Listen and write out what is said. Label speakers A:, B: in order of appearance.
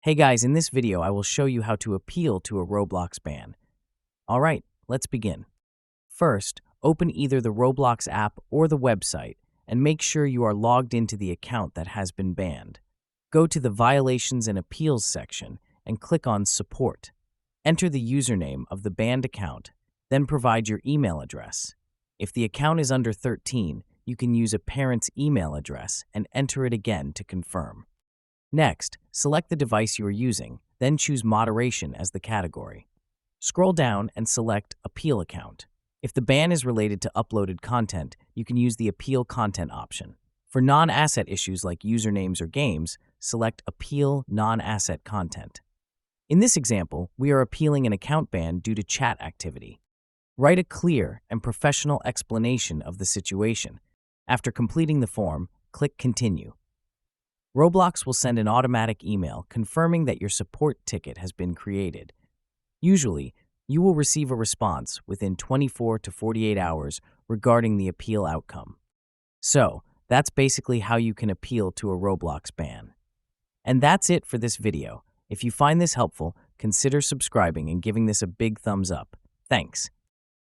A: Hey guys, in this video I will show you how to appeal to a Roblox ban. Alright, let's begin. First, open either the Roblox app or the website and make sure you are logged into the account that has been banned. Go to the Violations and Appeals section and click on Support. Enter the username of the banned account, then provide your email address. If the account is under 13, you can use a parent's email address and enter it again to confirm. Next, select the device you are using, then choose Moderation as the category. Scroll down and select Appeal Account. If the ban is related to uploaded content, you can use the Appeal Content option. For non-asset issues like usernames or games, select Appeal Non-Asset Content. In this example, we are appealing an account ban due to chat activity. Write a clear and professional explanation of the situation. After completing the form, click Continue. Roblox will send an automatic email confirming that your support ticket has been created. Usually, you will receive a response within 24 to 48 hours regarding the appeal outcome. So, that's basically how you can appeal to a Roblox ban. And that's it for this video. If you find this helpful, consider subscribing and giving this a big thumbs up. Thanks.